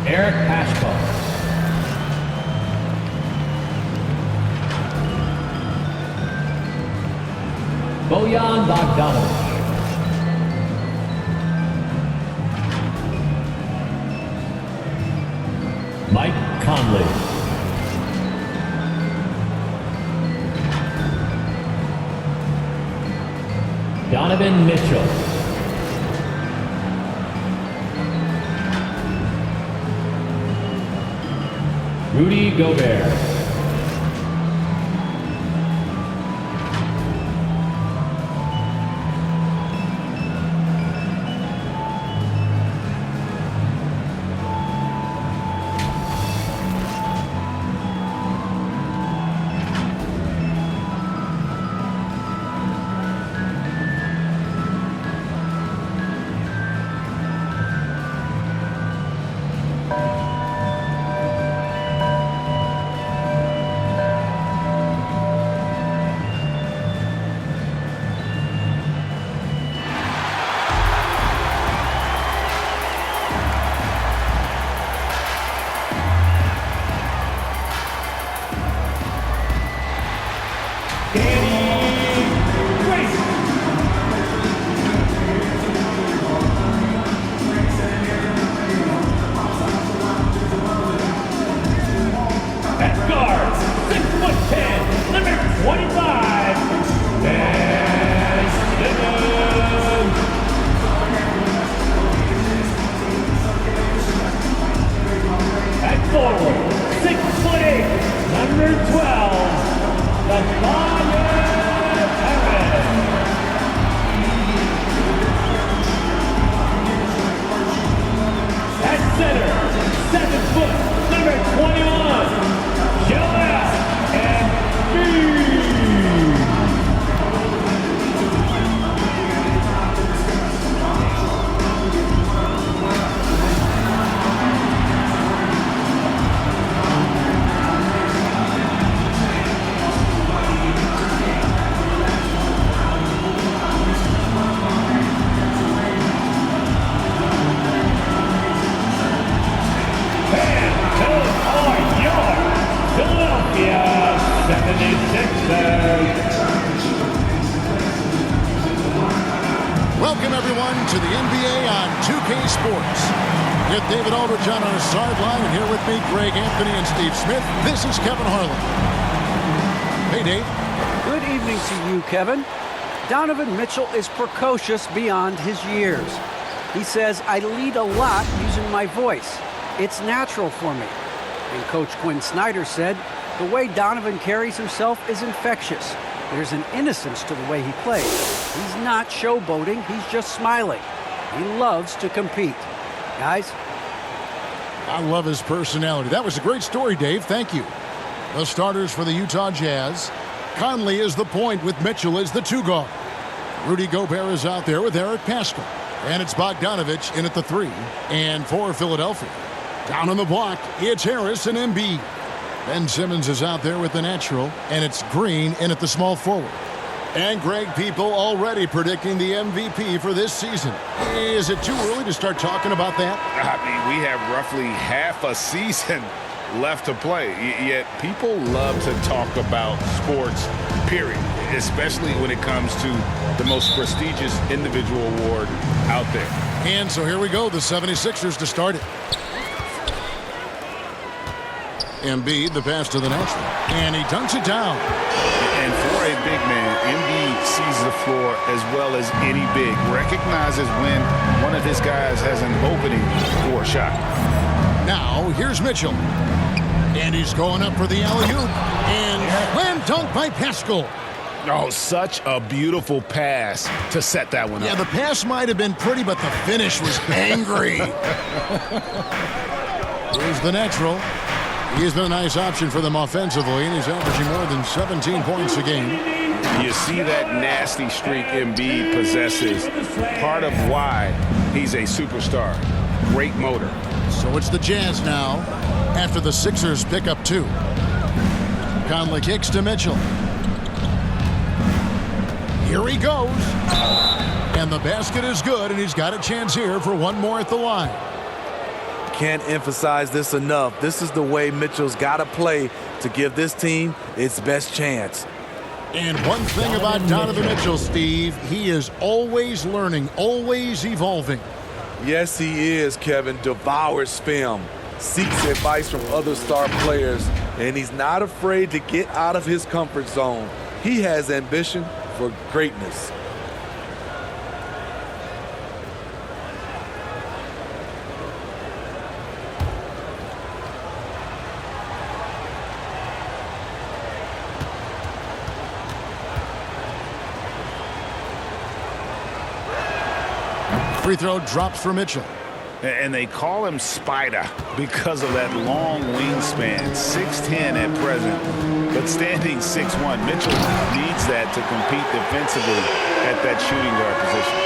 Eric Paschal. Bojan Bogdanovic. Mike Conley. Donovan Mitchell. Rudy Gobert. Welcome, everyone, to the NBA on 2K Sports. With David Aldridge on our sideline, and here with me, Greg Anthony and Steve Smith. This is Kevin Harlan. Hey, Dave. Good evening to you, Kevin. Donovan Mitchell is precocious beyond his years. He says, I lead a lot using my voice. It's natural for me. And Coach Quinn Snyder said, the way Donovan carries himself is infectious. There's an innocence to the way he plays. He's not showboating, he's just smiling. He loves to compete. Guys? I love his personality. That was a great story, Dave. Thank you. The starters for the Utah Jazz. Conley is the point with Mitchell as the two guard. Rudy Gobert is out there with Eric Paschal. And it's Bogdanovic in at the 3. And for Philadelphia. Down on the block, it's Harris and Embiid. Ben Simmons is out there with the natural, and it's Green in at the small forward. And Greg, people already predicting the MVP for this season. Is it too early to start talking about that? I mean, we have roughly half a season left to play, yet people love to talk about sports, period, especially when it comes to the most prestigious individual award out there. And so here we go, the 76ers to start it. Embiid, the pass to the natural, and he dunks it down. And for a big man, Embiid sees the floor as well as any big. Recognizes when one of his guys has an opening for a shot. Now, here's Mitchell. And he's going up for the alley-oop. And slam dunk by Paschal. Oh, such a beautiful pass to set that one up. Yeah, the pass might have been pretty, but the finish was angry. Here's the natural. He's been a nice option for them offensively, and he's averaging more than 17 points a game. You see that nasty streak Embiid possesses. Part of why he's a superstar. Great motor. So it's the Jazz now, after the Sixers pick up 2. Conley kicks to Mitchell. Here he goes. And the basket is good, and he's got a chance here for one more at the line. can't emphasize this enough. This is the way Mitchell's got to play to give this team its best chance. And one thing about Donovan Mitchell, Steve, he is always learning, always evolving. Yes, he is, Kevin. Devours film, seeks advice from other star players, and he's not afraid to get out of his comfort zone. He has ambition for greatness. Free throw drops for Mitchell. And they call him Spider because of that long wingspan, 6'10" at present, but standing 6'1". Mitchell needs that to compete defensively at that shooting guard position.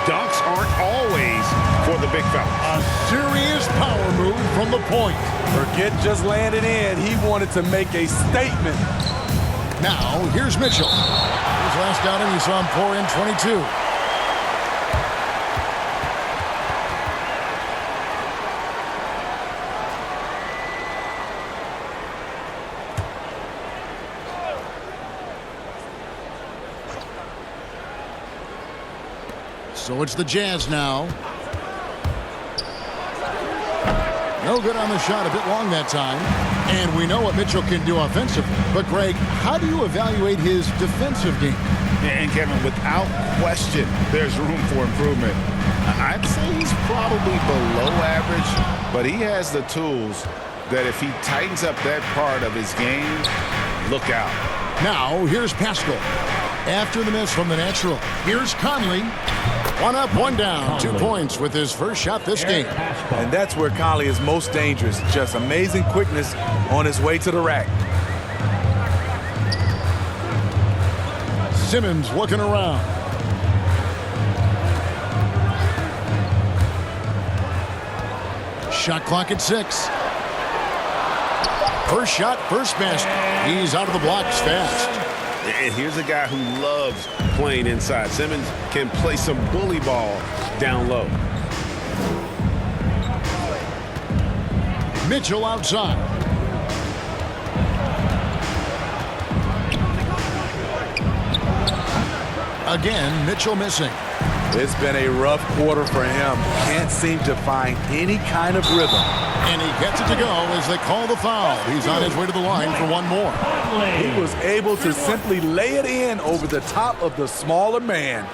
Dunks aren't always for the big fella. A serious power move from the point. Forget just landing in. He wanted to make a statement. Now, here's Mitchell. His last outing, we saw him pour in 22. So it's the Jazz now. No good on the shot, a bit long that time. And we know what Mitchell can do offensively. But, Greg, how do you evaluate his defensive game? And, Kevin, without question, there's room for improvement. I'd say he's probably below average, but he has the tools that if he tightens up that part of his game, look out. Now, here's Pascal. After the miss from the natural, here's Conley. One up, one down. 2 points with his first shot this game. And that's where Conley is most dangerous. Just amazing quickness on his way to the rack. Simmons looking around. Shot clock at 6. First shot, first basket. He's out of the blocks fast. And here's a guy who loves playing inside. Simmons can play some bully ball down low. Mitchell outside. Again, Mitchell missing. It's been a rough quarter for him. Can't seem to find any kind of rhythm. And he gets it to go as they call the foul. He's on his way to the line for one more. He was able to simply lay it in over the top of the smaller man.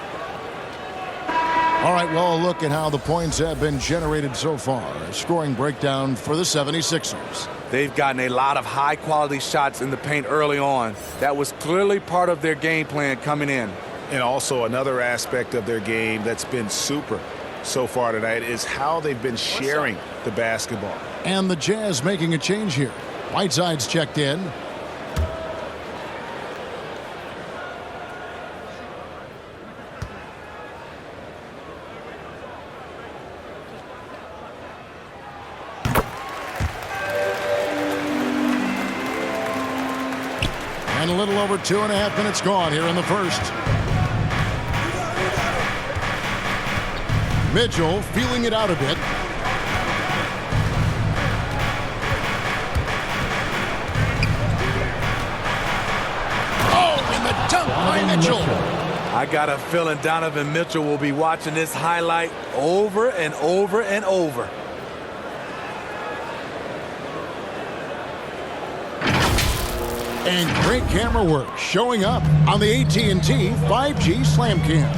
All right, well, look at how the points have been generated so far. A scoring breakdown for the 76ers. They've gotten a lot of high-quality shots in the paint early on. That was clearly part of their game plan coming in. And also another aspect of their game that's been super so far tonight is how they've been sharing the basketball. And the Jazz making a change here. Whiteside's checked in. And a little over 2.5 minutes gone here in the first. Mitchell feeling it out a bit. Oh, and the dunk by Mitchell. I got a feeling Donovan Mitchell will be watching this highlight over and over and over. And great camera work showing up on the AT&T 5G Slam Cam.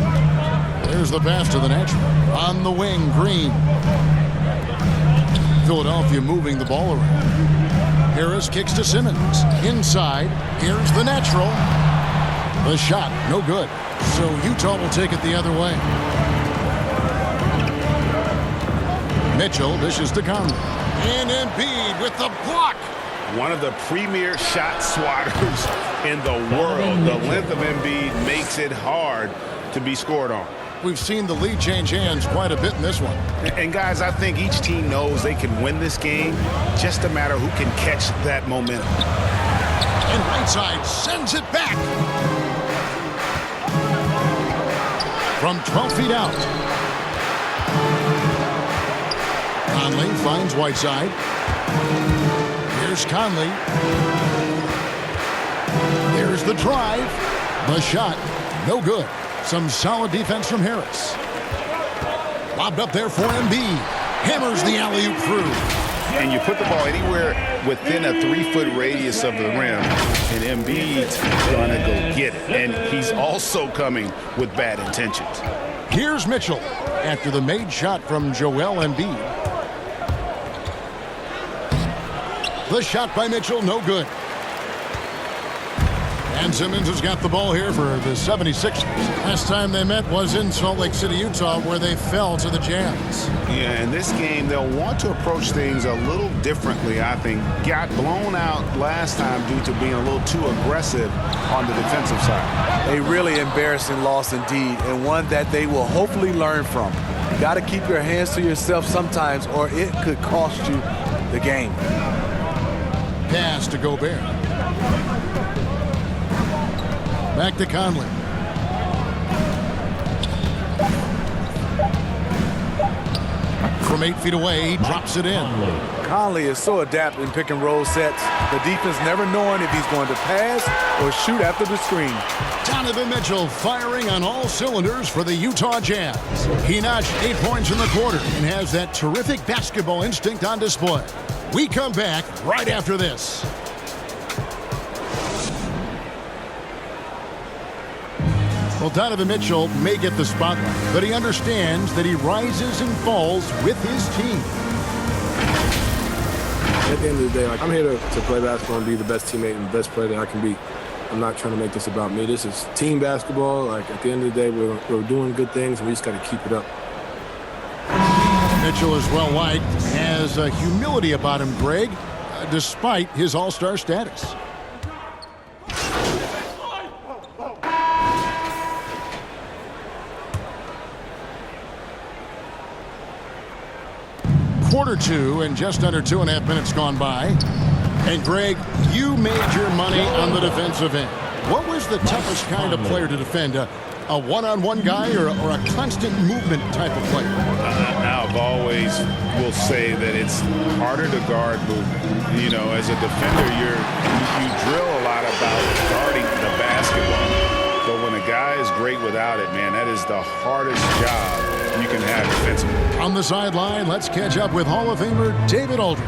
There's the pass to the natural. On the wing, Green. Philadelphia moving the ball around. Harris kicks to Simmons. Inside, here's the natural. The shot, no good. So Utah will take it the other way. Mitchell dishes to Conley. And Embiid with the block. One of the premier shot swatters in the world. The length of Embiid makes it hard to be scored on. We've seen the lead change hands quite a bit in this one. And guys, I think each team knows they can win this game. Just a matter who can catch that momentum. And Whiteside sends it back. From 12 feet out. Conley finds Whiteside. Here's Conley. There's the drive. The shot, no good. Some solid defense from Harris. Lobbed up there for Embiid. Hammers the alley-oop through. And you put the ball anywhere within a 3-foot radius of the rim, and Embiid's gonna go get it. And he's also coming with bad intentions. Here's Mitchell after the made shot from Joel Embiid. The shot by Mitchell, no good. And Simmons has got the ball here for the 76ers. Last time they met was in Salt Lake City, Utah, where they fell to the Jazz. Yeah, in this game, they'll want to approach things a little differently, I think. Got blown out last time due to being a little too aggressive on the defensive side. A really embarrassing loss indeed, and one that they will hopefully learn from. You got to keep your hands to yourself sometimes, or it could cost you the game. Pass to Gobert. Back to Conley. From 8 feet away, he drops it in. Conley is so adept in pick and roll sets. The defense never knowing if he's going to pass or shoot after the screen. Donovan Mitchell firing on all cylinders for the Utah Jazz. He notched 8 points in the quarter and has that terrific basketball instinct on display. We come back right after this. Well, Donovan Mitchell may get the spotlight, but he understands that he rises and falls with his team. At the end of the day, I'm here to play basketball and be the best teammate and the best player that I can be. I'm not trying to make this about me. This is team basketball. At the end of the day, we're doing good things, and we just got to keep it up. Mitchell is well-liked, has a humility about him, Greg, despite his all-star status. Quarter 2 and just under 2.5 minutes gone by. And Greg, you made your money on the defensive end. What was the toughest kind of player to defend? A one-on-one guy or a constant movement type of player? I've always will say that it's harder to guard movement. You know, as a defender, you drill a lot about guarding the basketball. But when a guy is great without it, man, that is the hardest job you can have defensively. On the sideline, let's catch up with Hall of Famer David Aldridge.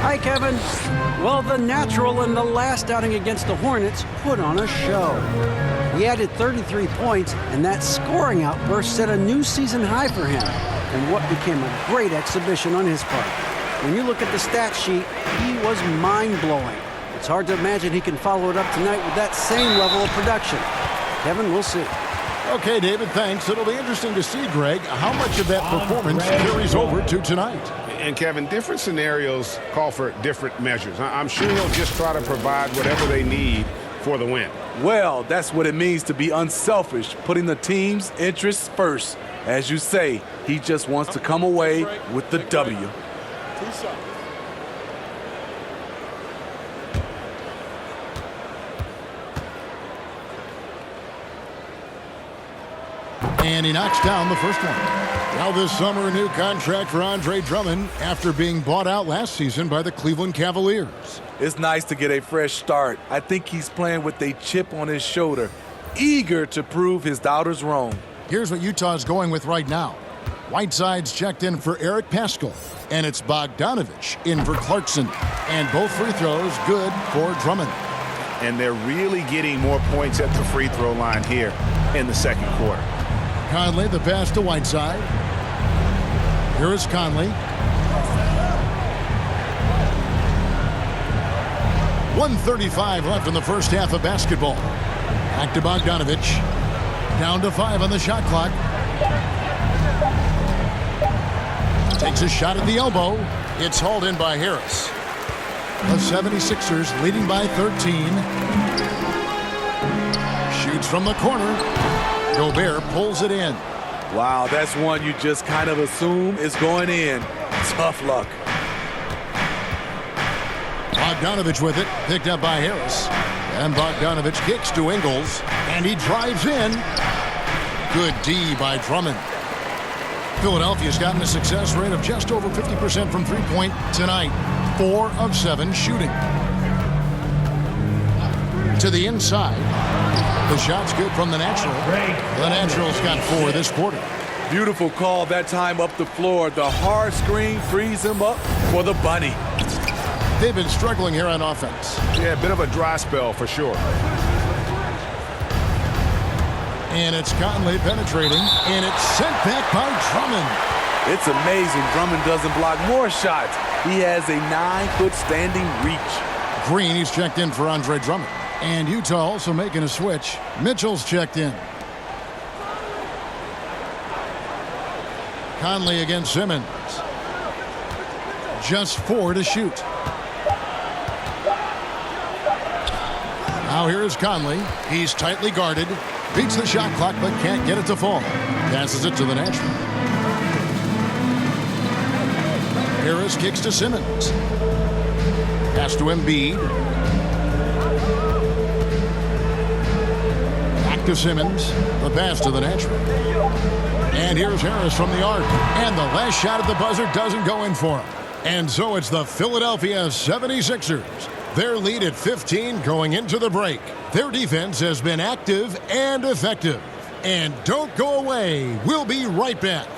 Hi, Kevin. Well, the natural in the last outing against the Hornets put on a show. He added 33 points, and that scoring outburst set a new season high for him, and what became a great exhibition on his part. When you look at the stat sheet, he was mind-blowing. It's hard to imagine he can follow it up tonight with that same level of production. Kevin, we'll see. Okay, David, thanks. It'll be interesting to see, Greg, how much of that performance carries over to tonight. And, Kevin, different scenarios call for different measures. I'm sure he'll just try to provide whatever they need for the win. Well, that's what it means to be unselfish, putting the team's interests first. As you say, he just wants to come away with the W. And he knocks down the first one. Now this summer, a new contract for Andre Drummond after being bought out last season by the Cleveland Cavaliers. It's nice to get a fresh start. I think he's playing with a chip on his shoulder, eager to prove his doubters wrong. Here's what Utah's going with right now. Whiteside's checked in for Eric Paschall, and it's Bogdanovich in for Clarkson. And both free throws good for Drummond. And they're really getting more points at the free throw line here in the second quarter. Conley, the pass to Whiteside. Here is Conley. 1:35 left in the first half of basketball. Back to Bogdanovich. Down to 5 on the shot clock. Takes a shot at the elbow. It's hauled in by Harris. The 76ers leading by 13. Shoots from the corner. Gobert pulls it in. Wow, that's one you just kind of assume is going in. Tough luck. Bogdanovich with it, picked up by Harris. And Bogdanovich kicks to Ingles, and he drives in. Good D by Drummond. Philadelphia's gotten a success rate of just over 50% from three-point tonight. 4 of 7 shooting. To the inside. The shot's good from the natural. The natural's got 4 this quarter. Beautiful call that time up the floor. The hard screen frees him up for the bunny. They've been struggling here on offense. Yeah, a bit of a dry spell for sure. And it's Conley penetrating, and it's sent back by Drummond. It's amazing Drummond doesn't block more shots. He has a 9-foot standing reach. Green, he's checked in for Andre Drummond. And Utah also making a switch. Mitchell's checked in. Conley against Simmons. Just 4 to shoot. Now here is Conley. He's tightly guarded. Beats the shot clock but can't get it to fall. Passes it to the natural. Harris kicks to Simmons. Pass to Embiid. Back to Simmons. The pass to the natural. And here's Harris from the arc. And the last shot at the buzzer doesn't go in for him. And so it's the Philadelphia 76ers. Their lead at 15 going into the break. Their defense has been active and effective. And don't go away. We'll be right back.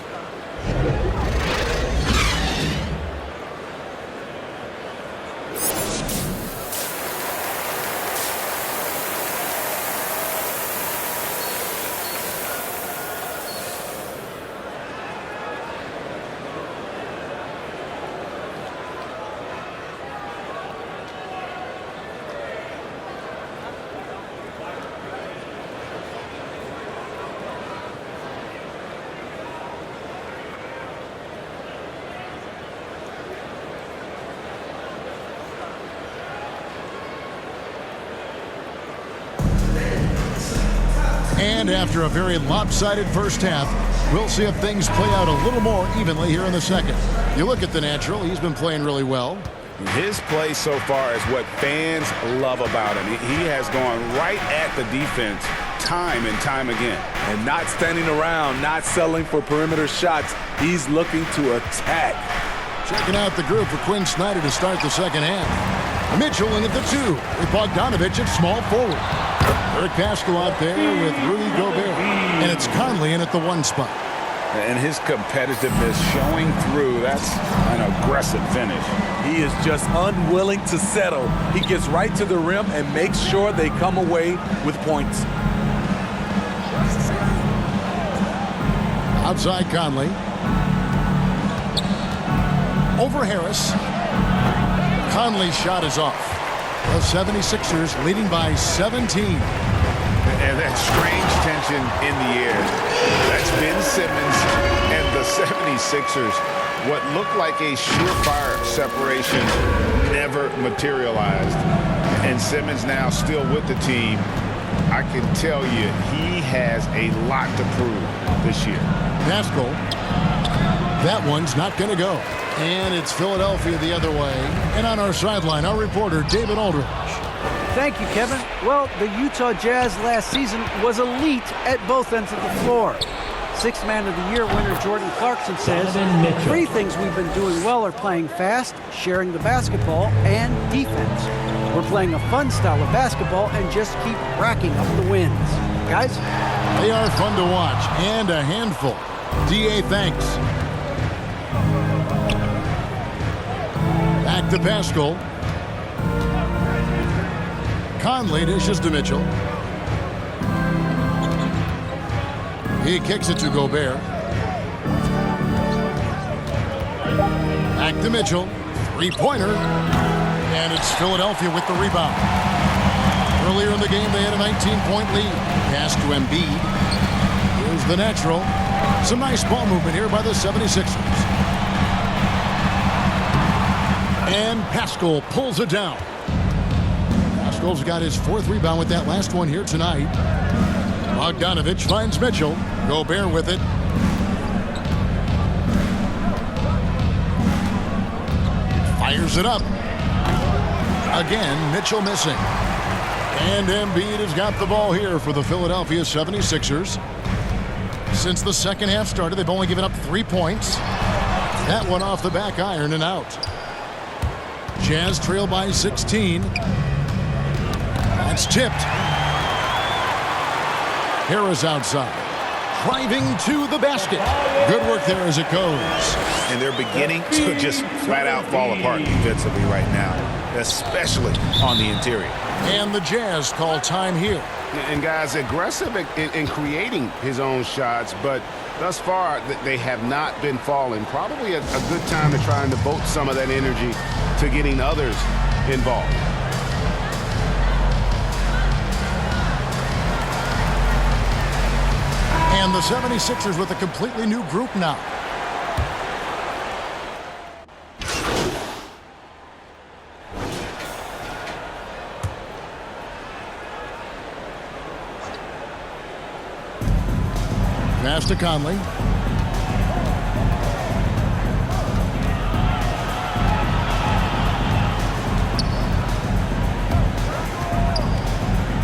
And after a very lopsided first half, we'll see if things play out a little more evenly here in the second. You look at the natural, he's been playing really well. His play so far is what fans love about him. He has gone right at the defense time and time again. And not standing around, not settling for perimeter shots. He's looking to attack. Checking out the group for Quinn Snyder to start the second half. Mitchell in at the 2 with Bogdanovich at small forward. Eric Pascal out there with Rudy Gobert. And it's Conley in at the 1 spot. And his competitiveness showing through. That's an aggressive finish. He is just unwilling to settle. He gets right to the rim and makes sure they come away with points. Outside Conley. Over Harris. Conley's shot is off. The 76ers leading by 17. And that strange tension in the air. That's Ben Simmons and the 76ers. What looked like a surefire separation never materialized. And Simmons now still with the team. I can tell you he has a lot to prove this year. Pascal. That one's not going to go. And it's Philadelphia the other way. And on our sideline, our reporter, David Aldridge. Thank you, Kevin. Well, the Utah Jazz last season was elite at both ends of the floor. Sixth Man of the Year winner Jordan Clarkson says, Donovan Mitchell. 3 things we've been doing well are playing fast, sharing the basketball, and defense. We're playing a fun style of basketball and just keep racking up the wins. Guys? They are fun to watch and a handful. D.A. thanks. Back to Pascal. Conley dishes to Mitchell. He kicks it to Gobert. Back to Mitchell. 3-pointer. And it's Philadelphia with the rebound. Earlier in the game, they had a 19-point lead. Pass to Embiid. Here's the natural. Some nice ball movement here by the 76ers. And Pascal pulls it down. Pascal's got his 4th rebound with that last one here tonight. Bogdanovich finds Mitchell. Gobert with it. Fires it up. Again, Mitchell missing. And Embiid has got the ball here for the Philadelphia 76ers. Since the second half started, they've only given up 3 points. That one off the back iron and out. Jazz trail by 16. That's tipped. Harris outside. Driving to the basket. Good work there as it goes. And they're beginning to just flat out fall apart defensively right now, especially on the interior. And the Jazz call time here. And guys, aggressive in creating his own shots, but thus far they have not been falling. Probably a good time to try and devote some of that energy to getting others involved. And the 76ers with a completely new group now. Pass to Conley.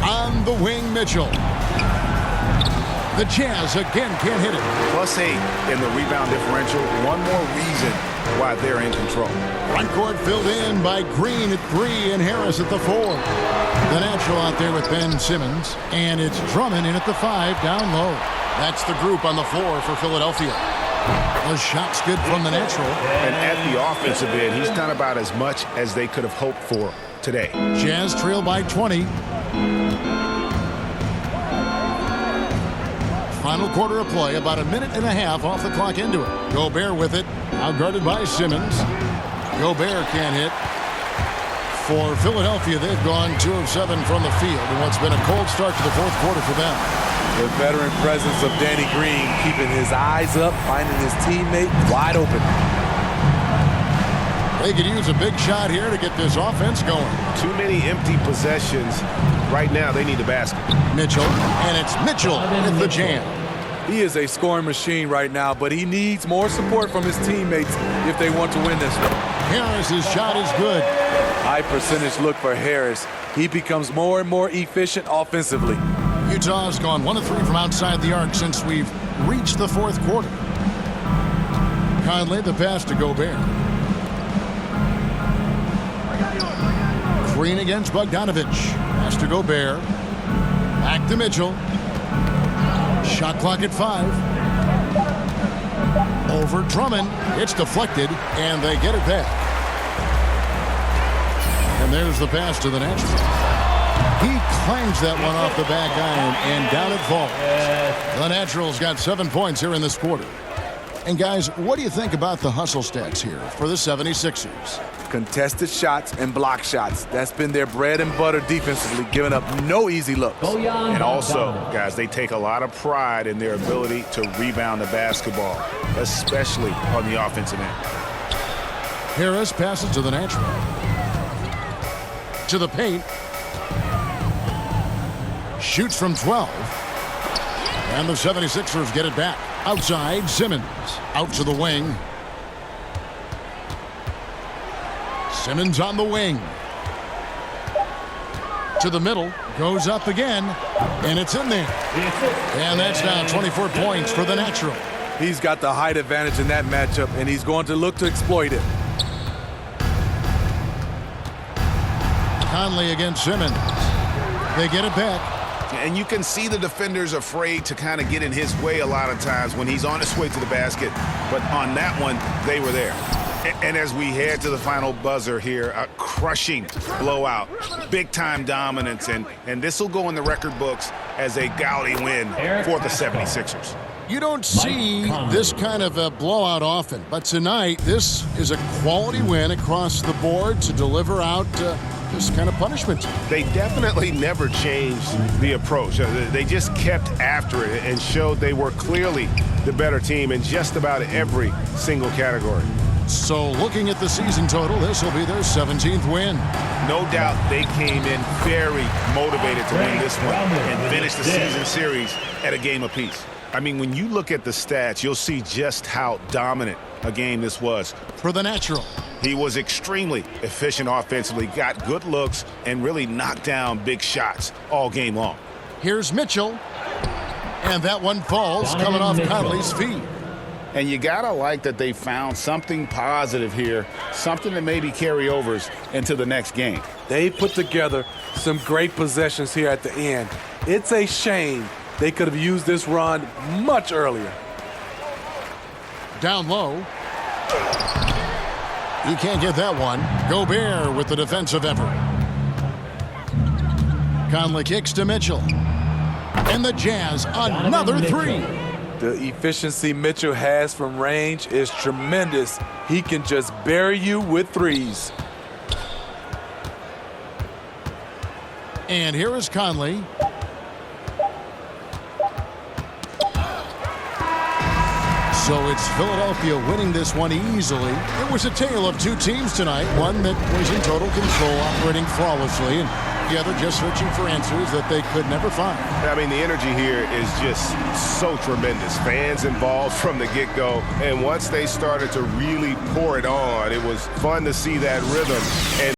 On the wing, Mitchell. The Jazz again can't hit it. +8 in the rebound differential. One more reason why they're in control. Front court filled in by Green at 3 and Harris at the 4. The natural out there with Ben Simmons. And it's Drummond in at the 5 down low. That's the group on the floor for Philadelphia. The shot's good from the natural. And at the offensive end, he's done about as much as they could have hoped for today. Jazz trail by 20. Final quarter of play, about a minute and a half off the clock into it. Gobert with it, outguarded by Simmons. Gobert can't hit. For Philadelphia, they've gone 2 of 7 from the field in what's been a cold start to the fourth quarter for them. The veteran presence of Danny Green keeping his eyes up, finding his teammate wide open. They could use a big shot here to get this offense going. Too many empty possessions. Right now, they need a basket. Mitchell, and it's Mitchell with the jam. He is a scoring machine right now, but he needs more support from his teammates if they want to win this one. Harris's shot is good. High percentage look for Harris. He becomes more and more efficient offensively. Utah's gone 1 of 3 from outside the arc since we've reached the fourth quarter. Conley, the pass to Gobert. Green against Bogdanovich. Pass to Gobert. Back to Mitchell. Shot clock at 5. Over Drummond. It's deflected, and they get it back. And there's the pass to the natural. He clangs that one off the back iron, and down it falls. The Natural's got 7 points here in this quarter. And guys, what do you think about the hustle stats here for the 76ers? Contested shots and block shots. That's been their bread and butter defensively, giving up no easy looks. And also, guys, they take a lot of pride in their ability to rebound the basketball, especially on the offensive end. Harris passes to the natural. To the paint. Shoots from 12. And the 76ers get it back. Outside, Simmons. Out to the wing. Simmons on the wing. To the middle. Goes up again. And it's in there. And that's now 24 points for the natural. He's got the height advantage in that matchup, and he's going to look to exploit it. Conley against Simmons. They get it back. And you can see the defenders afraid to kind of get in his way a lot of times when he's on his way to the basket. But on that one, they were there. And as we head to the final buzzer here, a crushing blowout, big-time dominance, and this will go in the record books as a gaudy win for the 76ers. You don't see this kind of a blowout often, but tonight this is a quality win across the board to deliver out this kind of punishment. They definitely never changed the approach. They just kept after it and showed they were clearly the better team in just about every single category. So looking at the season total, this will be their 17th win. No doubt they came in very motivated to win this one and finish the season series at a game apiece. I mean, when you look at the stats, you'll see just how dominant a game this was. For the natural. He was extremely efficient offensively, got good looks, and really knocked down big shots all game long. Here's Mitchell. And that one falls, Donovan coming off Mitchell. Conley's feet. And you got to like that they found something positive here, something that maybe carry overs into the next game. They put together some great possessions here at the end. It's a shame they could have used this run much earlier. Down low. He can't get that one. Gobert with the defensive effort. Conley kicks to Mitchell. And the Jazz, another three. The efficiency Mitchell has from range is tremendous. He can just bury you with threes. And here is Conley. So it's Philadelphia winning this one easily. It was a tale of two teams tonight. One that was in total control, operating flawlessly, and the other just searching for answers that they could never find. I mean, the energy here is just so tremendous. Fans involved from the get-go. And once they started to really pour it on, it was fun to see that rhythm. And